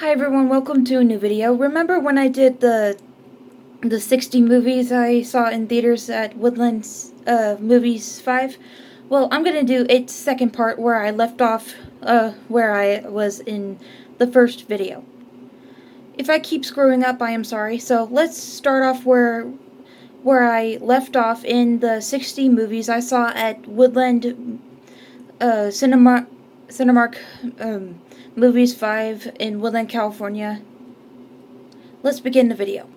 Hi everyone, welcome to a new video. Remember when I did the 60 movies I saw in theaters at Woodland Movies 5? Well, I'm gonna do its second part where I left off where I was in the first video. If I keep screwing up, I am sorry. So let's start off where I left off in the 60 movies I saw at Woodland Cinemark Movies 5 in Woodland, California. Let's begin the video.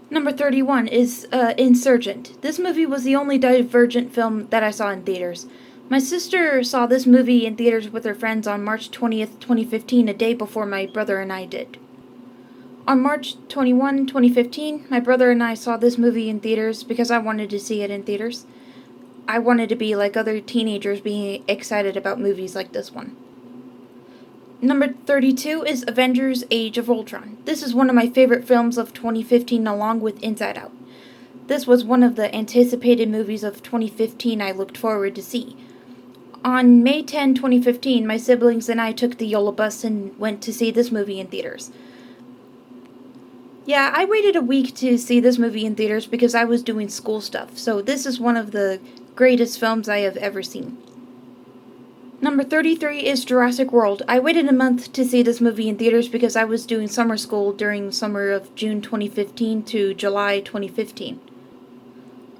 Number 31 is Insurgent. This movie was the only Divergent film that I saw in theaters. My sister saw this movie in theaters with her friends on March 20th, 2015, a day before my brother and I did. On March 21, 2015, my brother and I saw this movie in theaters because I wanted to see it in theaters. I wanted to be like other teenagers being excited about movies like this one. Number 32 is Avengers Age of Ultron. This is one of my favorite films of 2015 along with Inside Out. This was one of the anticipated movies of 2015 I looked forward to see. On May 10, 2015, my siblings and I took the YOLO bus and went to see this movie in theaters. Yeah, I waited a week to see this movie in theaters because I was doing school stuff, so this is one of the greatest films I have ever seen. Number 33 is Jurassic World. I waited a month to see this movie in theaters because I was doing summer school during summer of June 2015 to July 2015.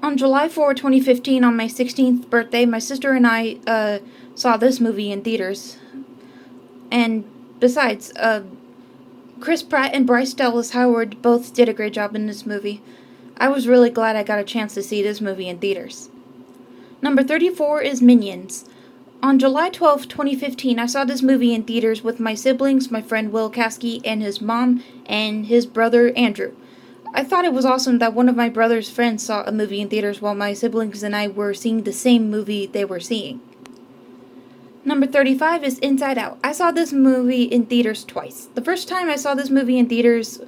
On July 4, 2015, on my 16th birthday, my sister and I saw this movie in theaters. And besides, Chris Pratt and Bryce Dallas Howard both did a great job in this movie. I was really glad I got a chance to see this movie in theaters. Number 34 is Minions. On July 12, 2015, I saw this movie in theaters with my siblings, my friend Will Caskey, and his mom, and his brother Andrew. I thought it was awesome that one of my brother's friends saw a movie in theaters while my siblings and I were seeing the same movie they were seeing. Number 35 is Inside Out. I saw this movie in theaters twice. The first time I saw this movie in theaters,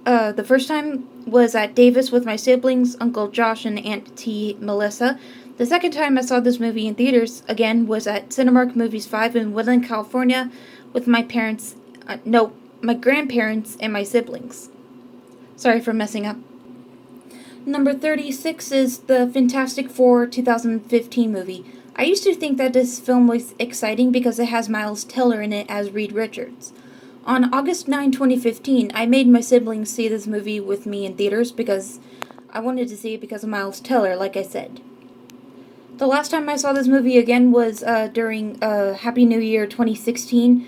the first time was at Davis with my siblings, Uncle Josh and Auntie Melissa. The second time I saw this movie in theaters, again, was at Cinemark Movies 5 in Woodland, California, with my my grandparents and my siblings. Sorry for messing up. Number 36 is the Fantastic Four 2015 movie. I used to think that this film was exciting because it has Miles Teller in it as Reed Richards. On August 9, 2015, I made my siblings see this movie with me in theaters because I wanted to see it because of Miles Teller, like I said. The last time I saw this movie again was during Happy New Year 2016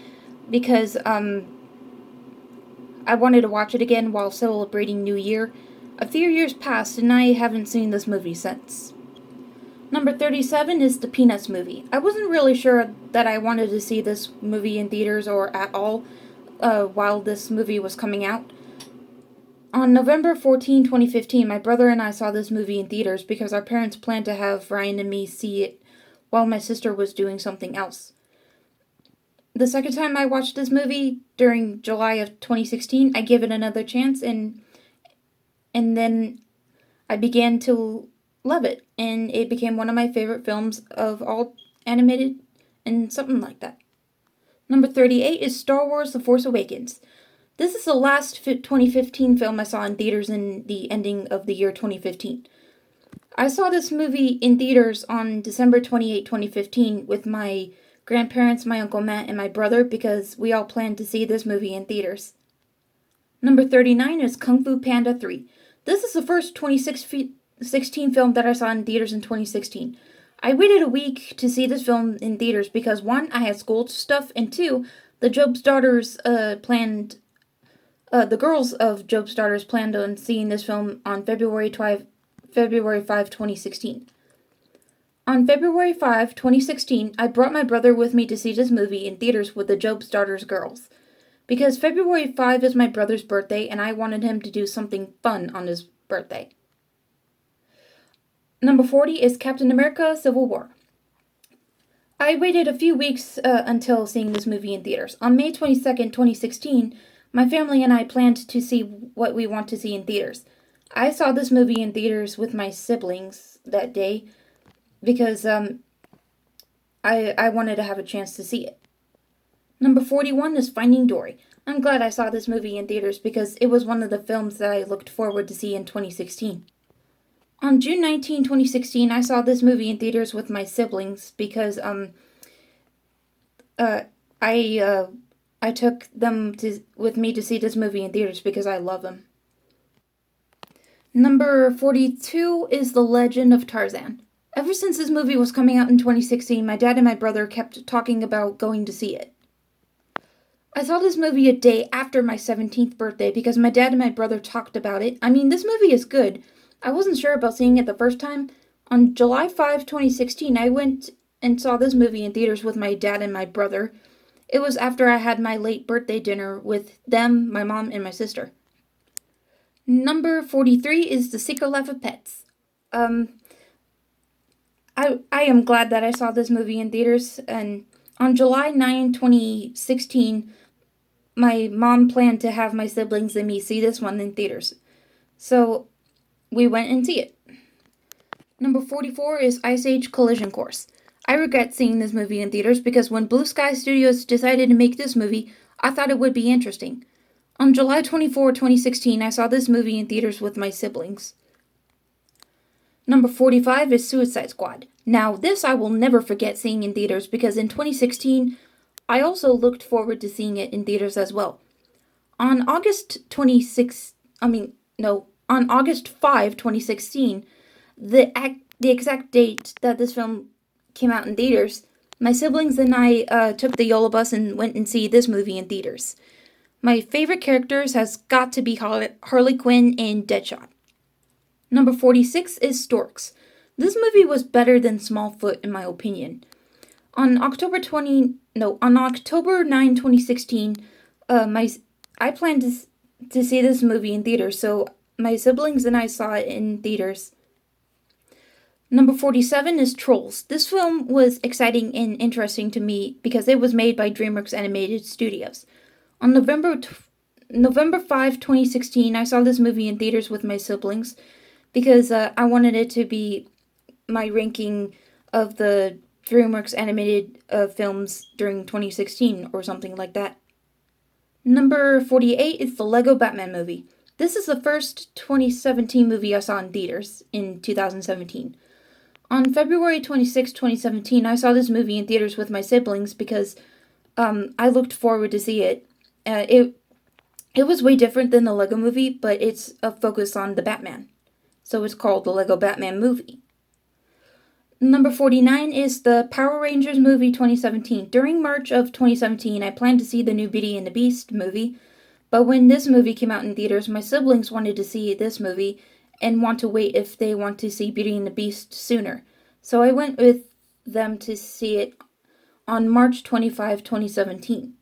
because I wanted to watch it again while celebrating New Year. A few years passed and I haven't seen this movie since. Number 37 is the Peanuts movie. I wasn't really sure that I wanted to see this movie in theaters or at all while this movie was coming out. On November 14, 2015, my brother and I saw this movie in theaters because our parents planned to have Ryan and me see it while my sister was doing something else. The second time I watched this movie, during July of 2016, I gave it another chance and then I began to love it, and it became one of my favorite films of all animated and something like that. Number 38 is Star Wars The Force Awakens. This is the last 2015 film I saw in theaters in the ending of the year 2015. I saw this movie in theaters on December 28, 2015 with my grandparents, my Uncle Matt, and my brother because we all planned to see this movie in theaters. Number 39 is Kung Fu Panda 3. This is the first 2016 film that I saw in theaters in 2016. I waited a week to see this film in theaters because 1, I had school stuff, and 2, the Job's Daughters the girls of Job's Daughters planned on seeing this film on February 5, 2016. On February 5, 2016, I brought my brother with me to see this movie in theaters with the Job's Daughters girls. Because February 5 is my brother's birthday, and I wanted him to do something fun on his birthday. Number 40 is Captain America Civil War. I waited a few weeks until seeing this movie in theaters. On May 22nd, 2016, my family and I planned to see what we want to see in theaters. I saw this movie in theaters with my siblings that day because I wanted to have a chance to see it. Number 41 is Finding Dory. I'm glad I saw this movie in theaters because it was one of the films that I looked forward to see in 2016. On June 19, 2016, I saw this movie in theaters with my siblings because uh, I took them with me to see this movie in theaters because I love them. Number 42 is The Legend of Tarzan. Ever since this movie was coming out in 2016, my dad and my brother kept talking about going to see it. I saw this movie a day after my 17th birthday because my dad and my brother talked about it. I mean, this movie is good. I wasn't sure about seeing it the first time. On July 5, 2016, I went and saw this movie in theaters with my dad and my brother. It was after I had my late birthday dinner with them, my mom, and my sister. Number 43 is The Secret Life of Pets. I am glad that I saw this movie in theaters, and on July 9, 2016, my mom planned to have my siblings and me see this one in theaters. So we went and see it. Number 44 is Ice Age Collision Course. I regret seeing this movie in theaters because when Blue Sky Studios decided to make this movie, I thought it would be interesting. On July 24, 2016, I saw this movie in theaters with my siblings. Number 45 is Suicide Squad. Now, this I will never forget seeing in theaters because in 2016, I also looked forward to seeing it in theaters as well. On August 5, 2016, the exact date that this film came out in theaters, my siblings and I took the YOLO bus and went and see this movie in theaters. My favorite characters has got to be Harley Quinn and Deadshot. Number 46 is Storks. This movie was better than Smallfoot in my opinion. On October 9, 2016, I planned to see this movie in theaters, so my siblings and I saw it in theaters. Number 47 is Trolls. This film was exciting and interesting to me because it was made by DreamWorks Animated Studios. On November 5, 2016, I saw this movie in theaters with my siblings because I wanted it to be my ranking of the DreamWorks animated films during 2016 or something like that. Number 48 is the Lego Batman movie. This is the first 2017 movie I saw in theaters in 2017. On February 26, 2017, I saw this movie in theaters with my siblings because I looked forward to see it. It was way different than the Lego movie, but it's a focus on the Batman. So it's called the Lego Batman movie. Number 49 is the Power Rangers movie 2017. During March of 2017, I planned to see the new Beauty and the Beast movie, but when this movie came out in theaters, my siblings wanted to see this movie and want to wait if they want to see Beauty and the Beast sooner. So I went with them to see it on March 25, 2017.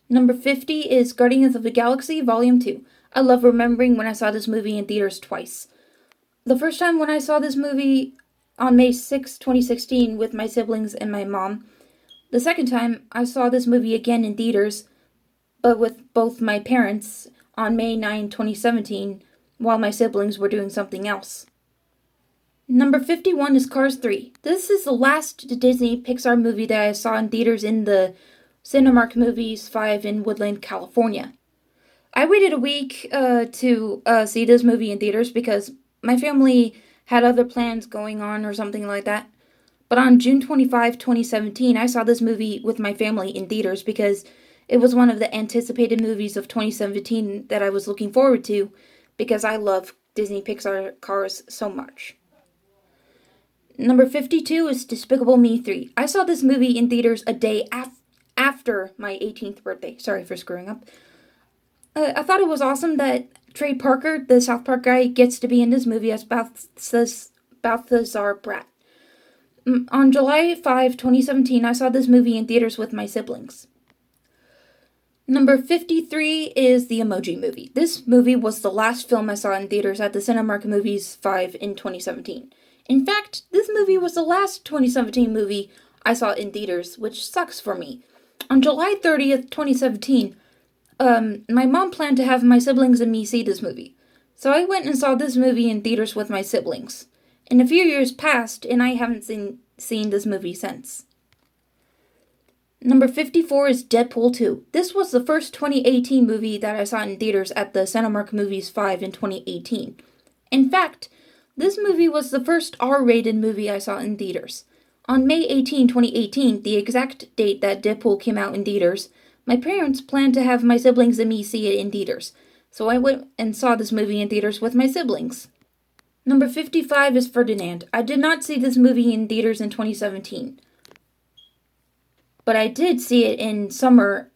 Number 50 is Guardians of the Galaxy Volume 2. I love remembering when I saw this movie in theaters twice. The first time when I saw this movie on May 6, 2016 with my siblings and my mom. The second time I saw this movie again in theaters, but with both my parents on May 9, 2017 while my siblings were doing something else. Number 51 is Cars 3. This is the last Disney Pixar movie that I saw in theaters in the Cinemark Movies 5 in Woodland, California. I waited a week to see this movie in theaters because my family had other plans going on or something like that. But on June 25, 2017, I saw this movie with my family in theaters because it was one of the anticipated movies of 2017 that I was looking forward to because I love Disney Pixar Cars so much. Number 52 is Despicable Me 3. I saw this movie in theaters a day after my 18th birthday. Sorry for screwing up. I thought it was awesome that Trey Parker, the South Park guy, gets to be in this movie as Balthazar Brat. On July 5, 2017, I saw this movie in theaters with my siblings. Number 53 is The Emoji Movie. This movie was the last film I saw in theaters at the Cinemark Movies 5 in 2017. In fact, this movie was the last 2017 movie I saw in theaters, which sucks for me. On July 30th, 2017, my mom planned to have my siblings and me see this movie. So I went and saw this movie in theaters with my siblings. And a few years passed, and I haven't seen this movie since. Number 54 is Deadpool 2. This was the first 2018 movie that I saw in theaters at the Cinemark Movies 5 in 2018. In fact, this movie was the first R-rated movie I saw in theaters. On May 18, 2018, the exact date that Deadpool came out in theaters, my parents planned to have my siblings and me see it in theaters, so I went and saw this movie in theaters with my siblings. Number 55 is Ferdinand. I did not see this movie in theaters in 2017. But I did see it in summer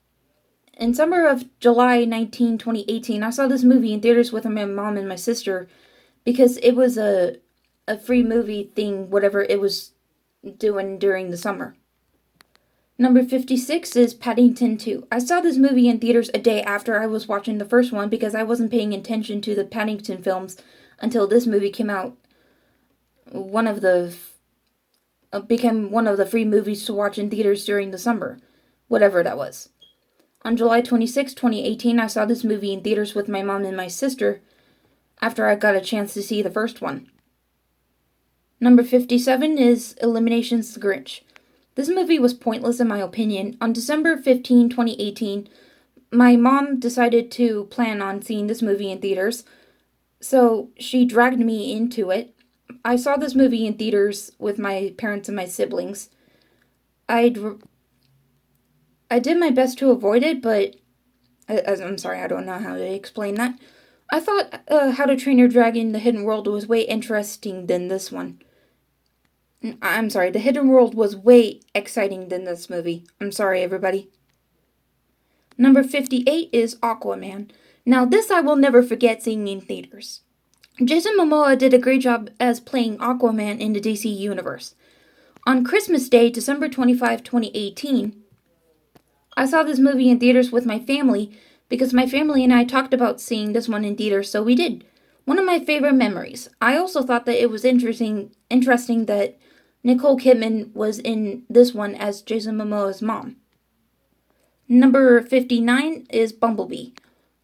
of July 19, 2018. I saw this movie in theaters with my mom and my sister because it was a free movie thing, whatever it was doing during the summer. Number 56 is Paddington 2. I saw this movie in theaters a day after I was watching the first one because I wasn't paying attention to the Paddington films until this movie came out. Became one of the free movies to watch in theaters during the summer, whatever that was. On July 26, 2018, I saw this movie in theaters with my mom and my sister after I got a chance to see the first one. Number 57 is Elimination's The Grinch. This movie was pointless in my opinion. On December 15, 2018, my mom decided to plan on seeing this movie in theaters, so she dragged me into it. I saw this movie in theaters with my parents and my siblings. I did my best to avoid it, but I'm sorry, I don't know how to explain that. I thought How to Train Your Dragon: The Hidden World was way interesting than this one. I'm sorry, The Hidden World was way exciting than this movie. I'm sorry, everybody. Number 58 is Aquaman. Now, this I will never forget seeing in theaters. Jason Momoa did a great job as playing Aquaman in the DC universe. On Christmas Day, December 25, 2018, I saw this movie in theaters with my family because my family and I talked about seeing this one in theaters, so we did. One of my favorite memories. I also thought that it was interesting that Nicole Kidman was in this one as Jason Momoa's mom. Number 59 is Bumblebee.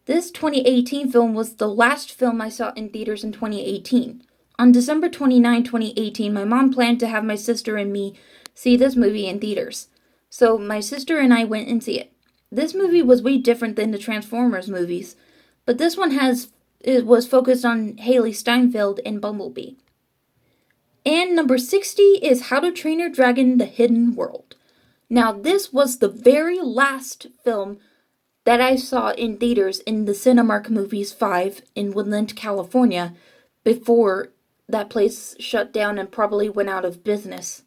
This 2018 film was the last film I saw in theaters in 2018. On December 29, 2018, my mom planned to have my sister and me see this movie in theaters. So my sister and I went and see it. This movie was way different than the Transformers movies, but this one was focused on Haley Steinfeld and Bumblebee. And number 60 is How to Train Your Dragon: The Hidden World. Now, this was the very last film that I saw in theaters in the Cinemark Movies 5 in Woodland, California, before that place shut down and probably went out of business.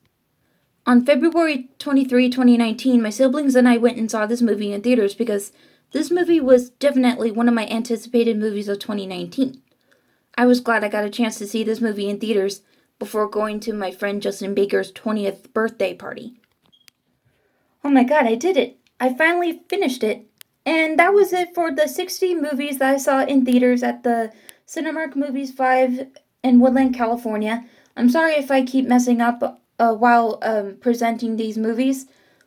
On February 23, 2019, my siblings and I went and saw this movie in theaters because this movie was definitely one of my anticipated movies of 2019. I was glad I got a chance to see this movie in theaters before going to my friend Justin Baker's 20th birthday party. Oh my god, I did it! I finally finished it. And that was it for the 60 movies that I saw in theaters at the Cinemark Movies 5 in Woodland, California. I'm sorry if I keep messing up while presenting these movies.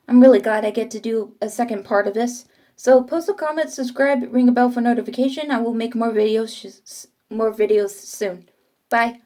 I'm really glad I get to do a second part of this. So post a comment, subscribe, ring a bell for notification. I will make more videos soon. Bye.